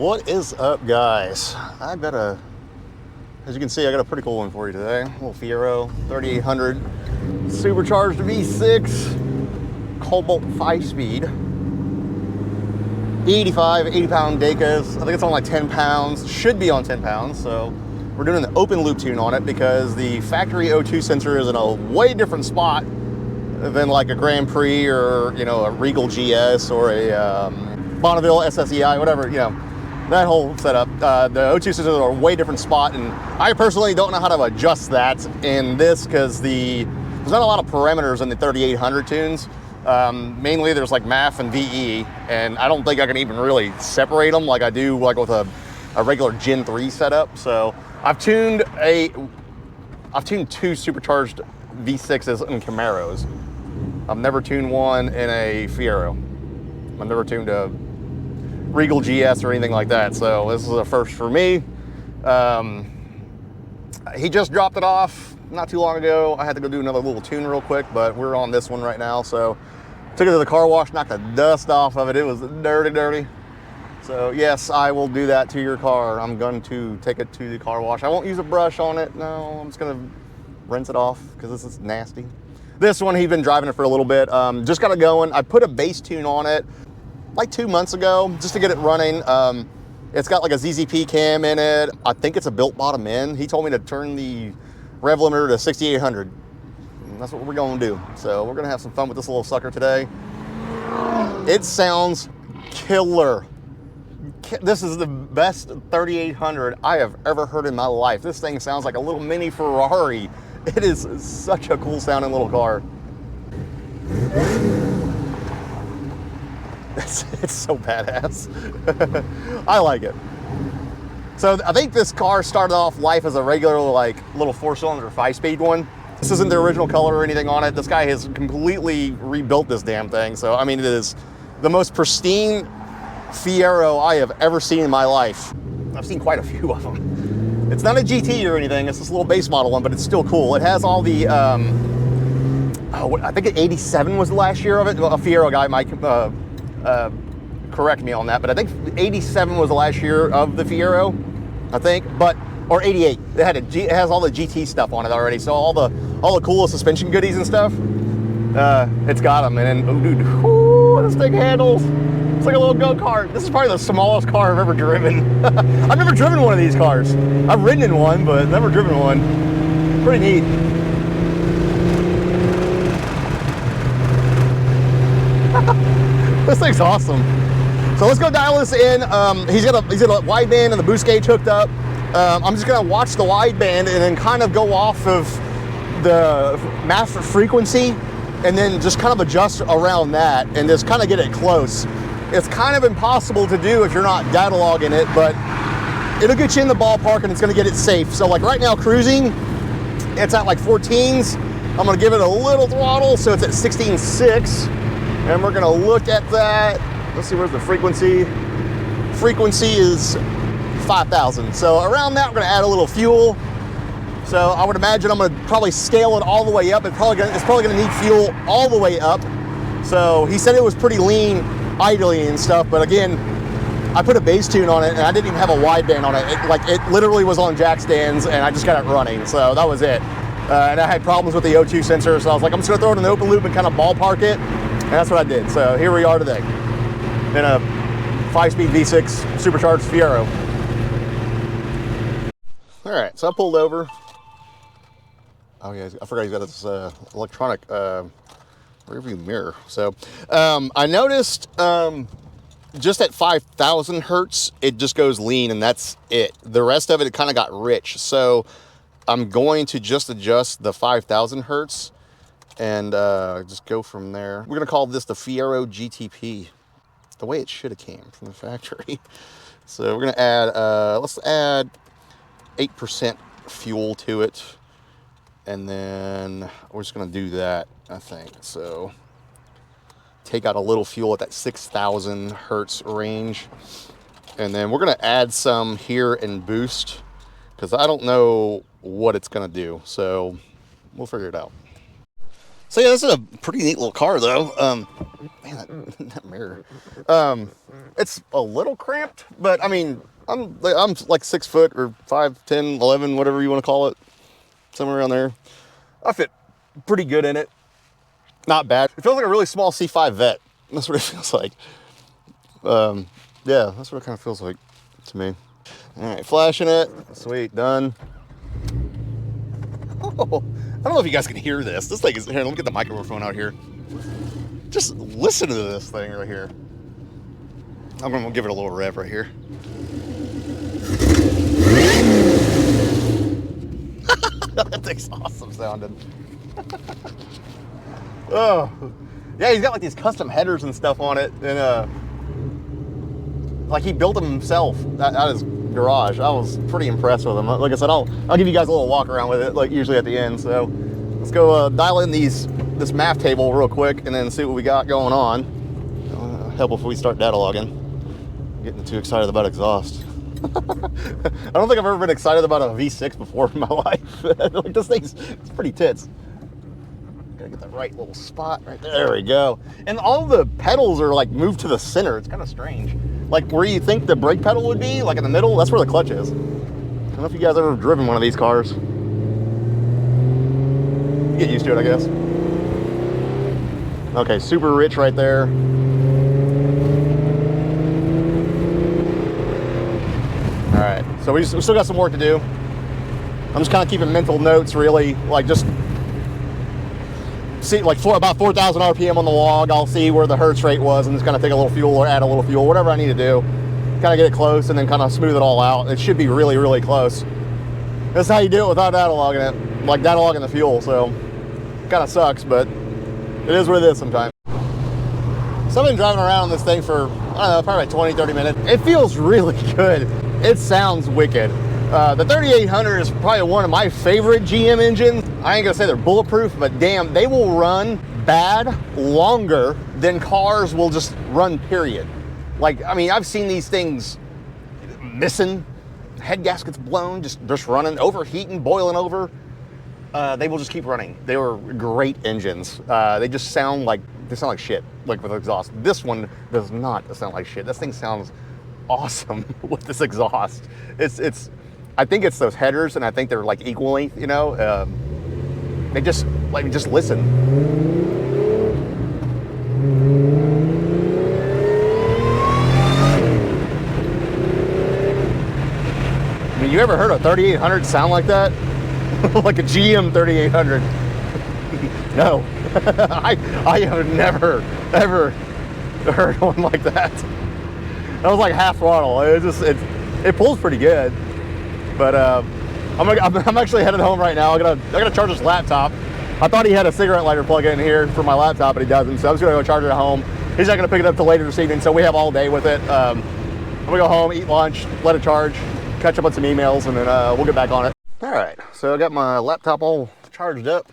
What is up, guys? As you can see, I got a pretty cool one for you today. A little Fiero 3800 supercharged V6 Cobalt 5-speed 80 pound Dacus. I think it's on like 10 pounds, should be on 10 pounds. So we're doing an open loop tune on it because the factory O2 sensor is in a way different spot than like a Grand Prix or, you know, a Regal GS or a Bonneville SSEI, whatever, you know, that whole setup. The O2 sensors are a way different spot, and I personally don't know how to adjust that in this because there's not a lot of parameters in the 3800 tunes. Mainly there's like MAF and VE, and I don't think I can even really separate them like I do like with a regular Gen 3 setup. So I've tuned two supercharged V6s in Camaros. I've never tuned one in a Fiero. I've never tuned a Regal GS or anything like that, so this is a first for me. He just dropped it off not too long ago. I had to go do another little tune real quick, but we're on this one right now. So took it to the car wash, knocked the dust off of it. It was dirty. So yes, I will do that to your car. I'm going to take it to the car wash. I won't use a brush on it. No, I'm just gonna rinse it off because this is nasty. This one, he's been driving it for a little bit. Just got it going. I put a bass tune on it like 2 months ago just to get it running. It's got like a ZZP cam in it. I think it's a built bottom end. He told me to turn the rev limiter to 6800. And that's what we're going to do. So we're going to have some fun with this little sucker today. It sounds killer. This is the best 3800 I have ever heard in my life. This thing sounds like a little mini Ferrari. It is such a cool sounding little car. It's so badass. I like it. So I think this car started off life as a regular like little 4-cylinder 5-speed one. This isn't the original color or anything on it. This guy has completely rebuilt this damn thing. So I mean, it is the most pristine Fiero I have ever seen in my life. I've seen quite a few of them. It's not a GT or anything. It's this little base model one, but it's still cool. It has all the I think 87 was the last year of it. A Fiero guy might correct me on that, but I think 87 was the last year of the Fiero, I think, or 88. It has all the GT stuff on it already, so all the cool suspension goodies and stuff. It's got them, and then, oh dude, whoo, this thing handles. It's like a little go-kart. This is probably the smallest car I've ever driven. I've never driven one of these cars. I've ridden in one, but never driven one. Pretty neat. This thing's awesome. So let's go dial this in. He's got a wideband and the boost gauge hooked up. I'm just gonna watch the wideband and then kind of go off of the MAF frequency and then just kind of adjust around that and just kind of get it close. It's kind of impossible to do if you're not data logging it, but it'll get you in the ballpark and it's gonna get it safe. So like right now cruising, it's at like 14s. I'm gonna give it a little throttle, so it's at 16.6. And we're gonna look at that. Let's see, where's the frequency? Frequency is 5,000. So around that, we're gonna add a little fuel. So I would imagine I'm gonna probably scale it all the way up. It's probably gonna need fuel all the way up. So he said it was pretty lean idling and stuff, but again, I put a bass tune on it and I didn't even have a wideband on it. It literally was on jack stands and I just got it running. So that was it. And I had problems with the O2 sensor, so I was like, I'm just gonna throw it in an open loop and kind of ballpark it. And that's what I did. So here we are today in a 5-speed V6 supercharged Fiero. All right, so I pulled over. Oh yeah, I forgot he's got this electronic rearview mirror. So I noticed just at 5,000 hertz, it just goes lean and that's it. The rest of it kind of got rich. So I'm going to just adjust the 5,000 hertz and just go from there. We're gonna call this the Fiero GTP, the way it should have came from the factory. So we're gonna add, let's add 8% fuel to it. And then we're just gonna do that, I think. So take out a little fuel at that 6,000 hertz range. And then we're gonna add some here in boost because I don't know what it's gonna do. So we'll figure it out. So yeah, this is a pretty neat little car though. Man, that mirror. It's a little cramped, but I mean, I'm like 6 foot or 5, 10, 11, whatever you want to call it, somewhere around there. I fit pretty good in it. Not bad. It feels like a really small C5 Vet. That's what it feels like. Yeah, that's what it kind of feels like to me. All right, flashing it. Sweet, done. Oh, I don't know if you guys can hear this. This thing is here. Let me get the microphone out here. Just listen to this thing right here. I'm gonna give it a little rev right here. That thing's awesome sounding. Oh, yeah, he's got like these custom headers and stuff on it, and like he built them himself at his garage. I was pretty impressed with him. Like I said, I'll give you guys a little walk around with it, like usually at the end. So let's go dial in this math table real quick, and then see what we got going on. Help if we start data logging. I'm getting too excited about exhaust. I don't think I've ever been excited about a V6 before in my life. Like this thing's, it's pretty tits. Gotta get the right little spot right there. There we go. And all the pedals are like moved to the center. It's kind of strange. Like where you think the brake pedal would be, like in the middle, that's where the clutch is. I don't know if you guys ever driven one of these cars. Get used to it, I guess. Okay, super rich right there. All right, so we still got some work to do. I'm just kind of keeping mental notes, really, like just see, like about 4,000 RPM on the log. I'll see where the hertz rate was and just kind of take a little fuel or add a little fuel, whatever I need to do. Kind of get it close and then kind of smooth it all out. It should be really, really close. That's how you do it without data logging it, like data logging the fuel. So kind of sucks, but it is what it is sometimes. So I've been driving around on this thing for, I don't know, probably like 20, 30 minutes. It feels really good. It sounds wicked. The 3800 is probably one of my favorite GM engines. I ain't gonna say they're bulletproof, but damn, they will run bad longer than cars will just run, period. Like, I mean, I've seen these things missing, head gaskets blown, just running, overheating, boiling over. They will just keep running. They were great engines. They just sound like shit, like with exhaust. This one does not sound like shit. This thing sounds awesome with this exhaust. I think it's those headers, and I think they're like equal length, you know. They just listen. I mean, you ever heard a 3800 sound like that? Like a GM 3800? No, I have never ever heard one like that. That was like half throttle. It pulls pretty good. But I'm actually headed home right now. I gotta charge this laptop. I thought he had a cigarette lighter plug in here for my laptop, but he doesn't. So I'm just gonna go charge it at home. He's not gonna pick it up till later this evening, so we have all day with it. I'm gonna go home, eat lunch, let it charge, catch up on some emails, and then we'll get back on it. All right, so I got my laptop all charged up.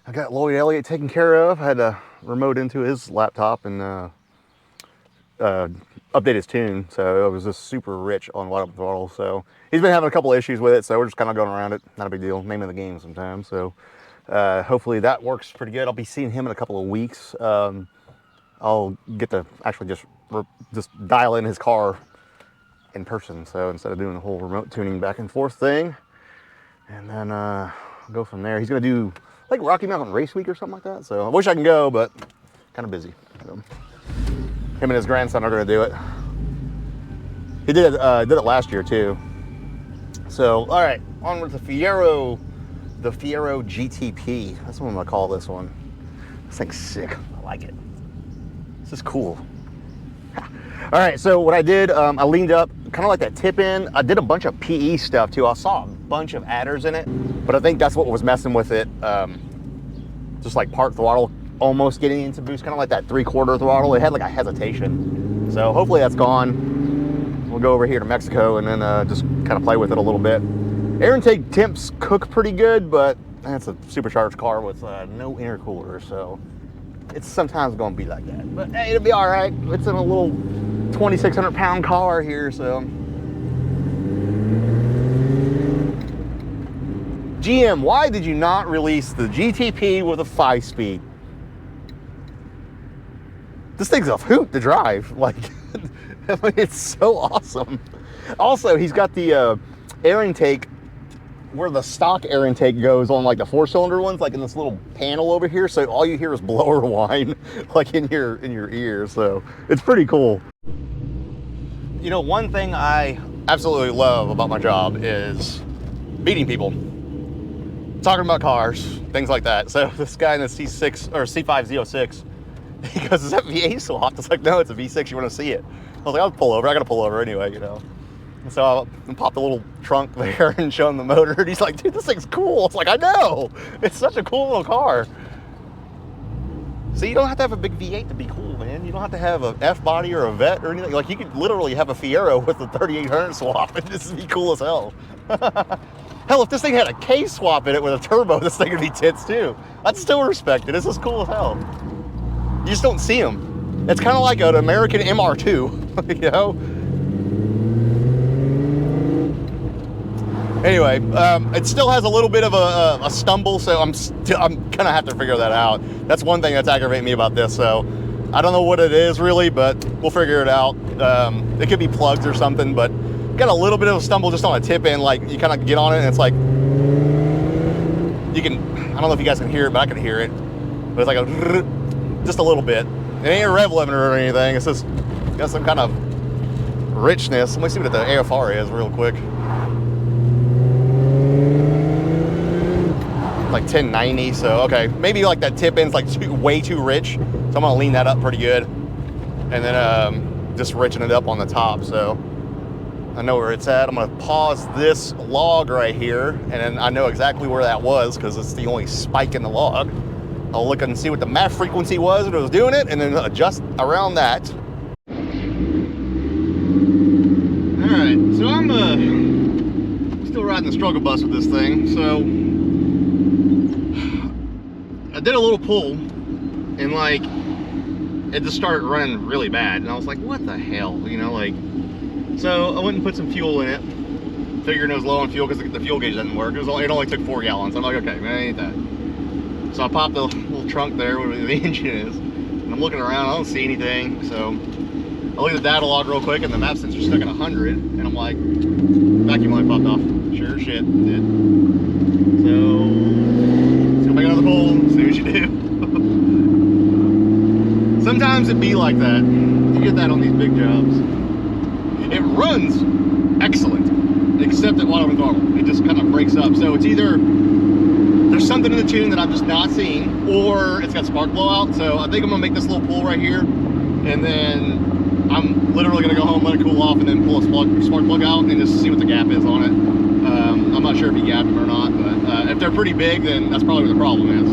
I got Lloyd Elliott taken care of. I had to remote into his laptop and update his tune, so it was just super rich on wide open throttle. So he's been having a couple of issues with it, so we're just kind of going around it. Not a big deal. Name of the game sometimes. So hopefully that works pretty good. I'll be seeing him in a couple of weeks. I'll get to actually just dial in his car in person. So instead of doing the whole remote tuning back and forth thing, and then go from there. He's gonna do like Rocky Mountain Race Week or something like that. So I wish I can go, but kind of busy. So him and his grandson are gonna do it. He did it last year too. So all right, on with the Fiero GTP. That's what I'm gonna call this one. This thing's sick. I like it. This is cool. All right, so what I did, I leaned up, kind of like that tip in. I did a bunch of PE stuff too. I saw a bunch of adders in it, but I think that's what was messing with it. Just like part throttle, almost getting into boost, kind of like that 3/4 throttle. It had like a hesitation. So hopefully that's gone. We'll go over here to Mexico and then just kind of play with it a little bit. Air intake temps cook pretty good, but that's a supercharged car with no intercooler, so it's sometimes going to be like that. But hey, it'll be all right. It's in a little 2,600 pound car here, so. GM, why did you not release the GTP with a 5-speed? This thing's a hoot to drive. Like, I mean, it's so awesome. Also, he's got the air intake where the stock air intake goes on like the 4-cylinder ones, like in this little panel over here. So all you hear is blower whine, like in your ear. So it's pretty cool. You know, one thing I absolutely love about my job is meeting people, talking about cars, things like that. So this guy in the C6 or C5Z06, he goes, "Is that V8 swapped?" It's like, "No, it's a V6. You want to see it?" I was like, "I'll pull over. I got to pull over anyway, you know." And so I popped a little trunk there and showed him the motor. And he's like, "Dude, this thing's cool." It's like, "I know. It's such a cool little car." So you don't have to have a big V8 to be cool, man. You don't have to have an F-body or a Vet or anything. Like, you could literally have a Fiero with a 3800 swap and this would be cool as hell. Hell, if this thing had a K swap in it with a turbo, this thing would be tits too. I'd still respect it. This is cool as hell. You just don't see them. It's kind of like an American MR2, you know? Anyway, it still has a little bit of a stumble, so I'm gonna have to figure that out. That's one thing that's aggravating me about this. So I don't know what it is really, but we'll figure it out. It could be plugs or something, but got a little bit of a stumble just on a tip in. Like, you kind of get on it and it's like, you can, I don't know if you guys can hear it, but I can hear it. But it's like just a little bit. It ain't a rev limiter or anything. It's just got some kind of richness. Let me see what the AFR is real quick. Like 1090, so okay, maybe like that tip end's like way too rich, so I'm gonna lean that up pretty good, and then just riching it up on the top, so I know where it's at. I'm gonna pause this log right here, and then I know exactly where that was because it's the only spike in the log. I'll look and see what the MAF frequency was when it was doing it, and then adjust around that. All right, so I'm still riding the struggle bus with this thing, so I did a little pull and like it just started running really bad, and I was like, what the hell, you know, like, so I went and put some fuel in it, figuring it was low on fuel because the fuel gauge didn't work. It only took 4 gallons. I'm like, okay, man, ain't that. So I popped the little trunk there where the engine is, and I'm looking around, I don't see anything. So I look at the data log real quick, and the map sensor stuck at 100, and I'm like, vacuum line popped off. Sure shit, it did. So let's go make another pull, see what you do. Sometimes it be like that. You get that on these big jobs. It runs excellent, except at auto and throttle. It just kind of breaks up. So it's either there's something in the tune that I'm just not seeing, or it's got spark blowout. So I think I'm gonna make this little pull right here, and then I'm literally gonna go home, let it cool off, and then pull a spark plug out and just see what the gap is on it. I'm not sure if he gapped them or not, but if they're pretty big, then that's probably what the problem is.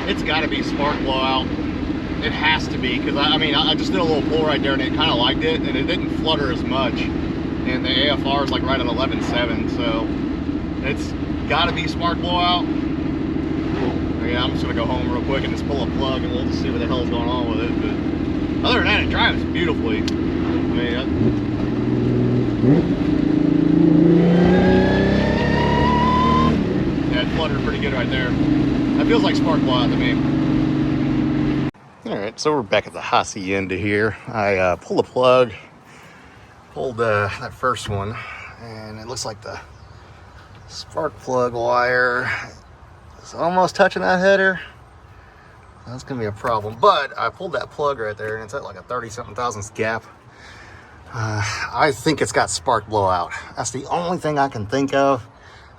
It's got to be spark blowout. It has to be, because I mean, I just did a little pull right there, and it kind of liked it, and it didn't flutter as much. And the AFR is like right at 11.7, so it's got to be spark blowout. Yeah, I'm just gonna go home real quick and just pull a plug, and we'll just see what the hell's going on with it. But other than that, it drives beautifully. I mean, yeah, it fluttered pretty good right there. That feels like spark blowout to me. All right, so we're back at the hacienda here. I pulled the plug, pulled that first one, and it looks like the spark plug wire is almost touching that header. That's gonna be a problem, but I pulled that plug right there, and it's at like a 30-something thousandths gap. I think it's got spark blowout. That's the only thing I can think of.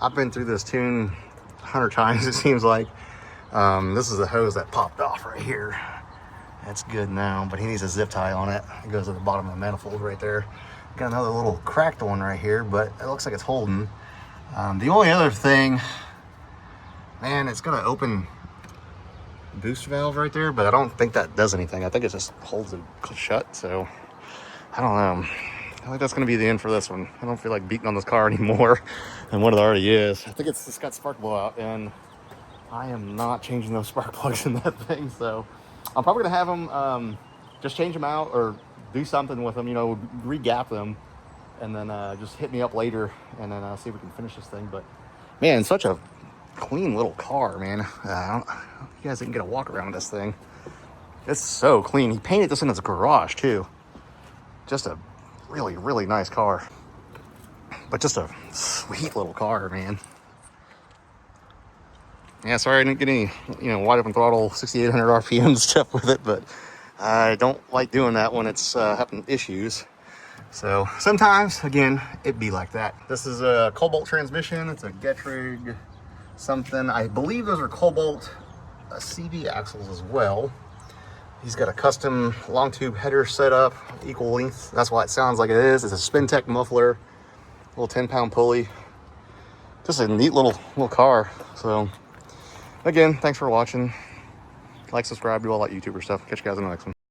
I've been through this tune 100 times, it seems like. This is the hose that popped off right here. That's good now, but he needs a zip tie on it. It goes to the bottom of the manifold right there. Got another little cracked one right here, but it looks like it's holding. The only other thing, man, it's gonna open boost valve right there, but I don't think that does anything. I think it just holds it shut, so I don't know. I think that's gonna be the end for this one. I don't feel like beating on this car anymore than what it already is. I think it's just got spark blowout, and I am not changing those spark plugs in that thing, so I'm probably gonna have them just change them out or do something with them, you know, re-gap them, and then just hit me up later, and then see if we can finish this thing. But man, such a clean little car, man. You guys didn't get a walk around this thing. It's so clean. He painted this in his garage too. Just a really, really nice car. But just a sweet little car, man. Yeah, sorry I didn't get any, wide open throttle, 6,800 RPM stuff with it, but I don't like doing that when it's having issues. So sometimes, again, it'd be like that. This is a Cobalt transmission. It's a Getrag something. I believe those are Cobalt CV axles as well. He's got a custom long tube header set up, equal length. That's why it sounds like it is. It's a Spintech muffler, little 10-pound pulley. Just a neat little car. So again, thanks for watching. Like, subscribe, do all that YouTuber stuff. Catch you guys in the next one.